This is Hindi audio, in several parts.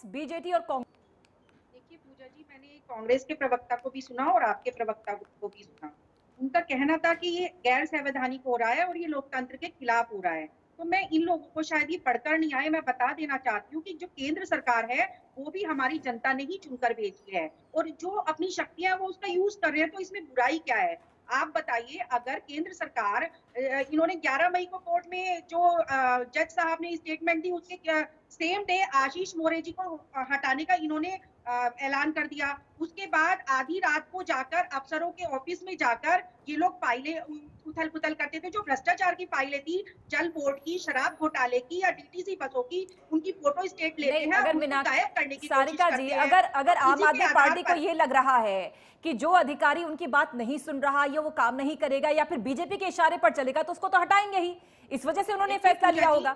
बीजेपी और कांग्रेस। देखिए पूजा जी, मैंने कांग्रेस के प्रवक्ता को भी सुना और आपके प्रवक्ता को भी सुना। उनका कहना था कि ये गैर संवैधानिक हो रहा है और ये लोकतंत्र के खिलाफ हो रहा है। तो मैं इन लोगों को शायद ये पढ़कर नहीं आए, मैं बता देना चाहती हूँ कि जो केंद्र सरकार है वो भी हमारी जनता ने ही चुनकर भेजी है और जो अपनी शक्तियां वो उसका यूज कर रहे हैं, तो इसमें बुराई क्या है? आप बताइए, अगर केंद्र सरकार इन्होंने 11 मई को कोर्ट में जो जज साहब ने स्टेटमेंट दी, उसके सेम डे आशीष मोरे जी को हटाने का इन्होंने ऐलान कर दिया। उसके बाद आधी रात को जाकर अफसरों के ऑफिस में जाकर ये लोग फाइलें उथल पुथल करते थे। जो भ्रष्टाचार की फाइलें थी, जल बोर्ड की, शराब घोटाले की या डीटीसी बसों की, उनकी फोटो स्टेट लेते नहीं, हैं, अगर उसको गायब करने की कोशिश सारिका जी, करते हैं। अगर तो अगर आम इसी के आदमी आधार पार्टी को पर ये लग रहा है कि जो अधिकारी उनकी बात नहीं सुन रहा या वो काम नहीं करेगा या फिर बीजेपी के इशारे पर चलेगा तो उसको तो हटाएंगे ही, इस वजह से उन्होंने फैसला लिया होगा।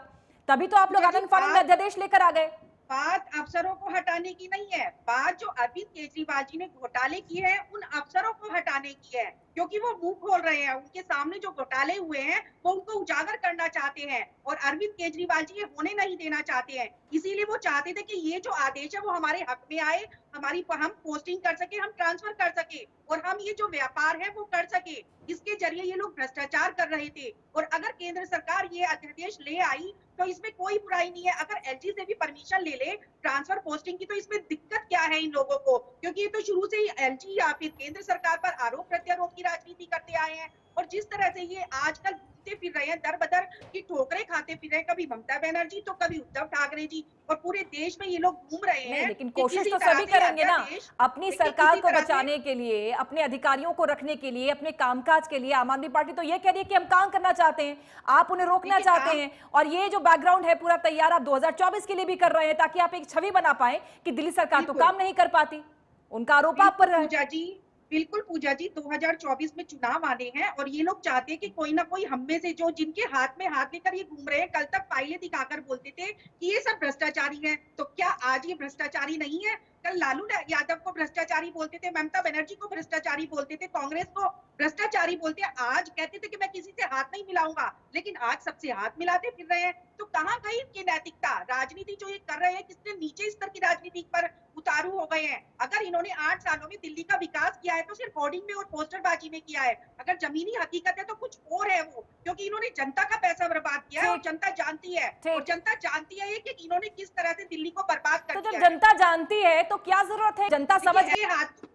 तभी तो आप लोग आनंद फानन में अध्यादेश लेकर आ गए। बात अफसरों को हटाने की नहीं है, बात जो अरविंद केजरीवाल जी ने घोटाले किए हैं उन अफसरों को हटाने की है, क्योंकि वो मुंह खोल रहे हैं। उनके सामने जो घोटाले हुए हैं वो उनको उजागर करना चाहते हैं और अरविंद केजरीवाल जी ये होने नहीं देना चाहते हैं। इसीलिए वो चाहते थे कि ये जो आदेश है वो हमारे हक में आए, हम पोस्टिंग कर सके, हम ट्रांसफर कर सके और हम ये जो व्यापार है वो कर सके। इसके जरिए ये लोग भ्रष्टाचार कर रहे थे और अगर केंद्र सरकार ये अध्यादेश ले आई तो इसमें कोई बुराई नहीं है। अगर एलजी से भी परमिशन ले ले ट्रांसफर पोस्टिंग की, तो इसमें दिक्कत क्या है इन लोगों को? क्योंकि ये तो शुरू से ही एलजी या फिर केंद्र सरकार पर आरोप प्रत्यारोप की राजनीति करते आए हैं और जिस तरह से ये आजकल घूमते फिर रहे हैं दर बदर की ठोकरें खाते फिर रहे हैं, कभी ममता बनर्जी तो कभी उद्धव ठाकरे जी, और पूरे देश में ये लोग घूम रहे नहीं, हैं लेकिन कि कोशिश किसी तो तरह सभी से करेंगे ना, अध्यादेश, अपनी देखिए सरकार किसी को तरह से बचाने के लिए, अपने अधिकारियों को रखने के लिए, अपने कामकाज के लिए। आम आदमी पार्टी तो ये कह रही है कि हम काम करना चाहते हैं, आप उन्हें रोकना चाहते हैं। और ये जो बैकग्राउंड है पूरा तैयार आप 2024 के लिए भी कर रहे हैं ताकि आप एक छवि बना पाए कि दिल्ली सरकार तो काम नहीं कर पाती। उनका आरोप आप पर है। बिल्कुल पूजा जी, 2024 में चुनाव आने हैं और ये लोग चाहते हैं कि कोई ना कोई हम में से जो जिनके हाथ में हाथ लेकर ये घूम रहे हैं, कल तक फाइलें दिखाकर बोलते थे कि ये सब भ्रष्टाचारी हैं, तो क्या आज ये भ्रष्टाचारी नहीं है? कल लालू यादव को भ्रष्टाचारी बोलते थे, ममता बनर्जी को भ्रष्टाचारी बोलते थे, कांग्रेस को भ्रष्टाचारी बोलते, आज कहते थे कि मैं किसी से हाथ नहीं मिलाऊंगा, लेकिन आज सबसे हाथ मिलाते फिर रहे हैं। तो कहाँ गई इनकी नैतिकता? राजनीति जो ये कर रहे हैं कितने नीचे स्तर की राजनीति पर उतारू हो गए हैं। अगर इन्होंने 8 सालों में दिल्ली का विकास किया है तो सिर्फ होर्डिंग में और पोस्टरबाजी में किया है। अगर जमीनी हकीकत है तो कुछ और है वो, क्योंकि इन्होंने जनता का पैसा बर्बाद किया है और जनता जानती है, और जनता जानती है कि इन्होंने किस तरह से दिल्ली को बर्बाद कर दिया है। तो जब जनता जानती है तो क्या जरूरत है जनता समझ?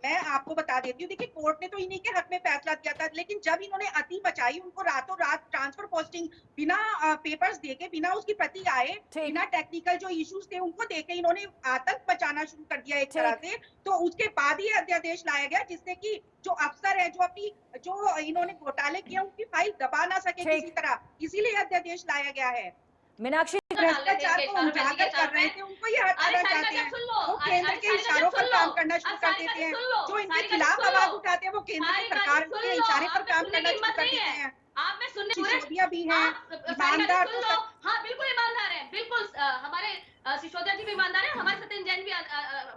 मैं आपको बता देती हूँ, देखिए कोर्ट ने तो इन्हीं के हक में फैसला दिया था, लेकिन जब इन्होंने अति मचाई, उनको रातों रात ट्रांसफर पोस्टिंग बिना पेपर्स देके, बिना उसकी प्रति आए, बिना टेक्निकल जो इश्यूज थे उनको देके इन्होंने आतंक मचाना शुरू कर दिया एक तरह से। तो उसके बाद ही अध्यादेश लाया गया जिससे कि जो अफसर है जो इन्होंने घोटाले किए उनकी फाइल दबा ना सके किसी तरह, इसीलिए अध्यादेश लाया गया है। मीनाक्षी भ्रष्टाचार को उजागर कर रहे थे, उनको ये हटाना चाहते हैं। वो केंद्र के इशारों पर काम करना शुरू कर देते हैं, जो इनके खिलाफ आवाज उठाते हैं वो केंद्र की सरकार के इशारे पर काम करना शुरू कर देते हैं। आप में सुनने सिसोदिया भी हैं, ईमानदार तो सब। हाँ बिल्कुल ईमानदार है, बिल्कुल हमारे सिसोदिया जी भी ईमानदार है, हमारे सत्येंद्र जैन भी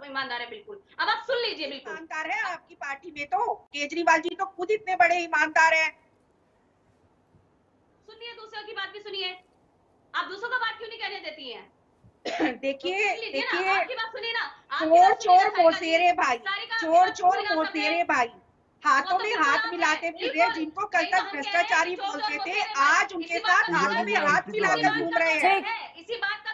ईमानदार है। बिल्कुल, अब आप सुन लीजिए। बिल्कुल ईमानदार है आपकी पार्टी में, तो केजरीवाल जी तो खुद इतने बड़े ईमानदार हैं। सुनिए, दूसरों की बात भी सुनिए, आप दूसरों का बात क्यों नहीं कहने देती हैं? देखिए आपकी बात सुनिए ना, चोर चोर मोसेरे भाई, चोर चोर मोसेरे भाई, हाथों में हाथ मिलाते फिर रहे, जिनको कल तक भ्रष्टाचारी बोलते थे आज उनके साथ हाथों में हाथ मिलाकर घूम रहे हैं। इसी बात का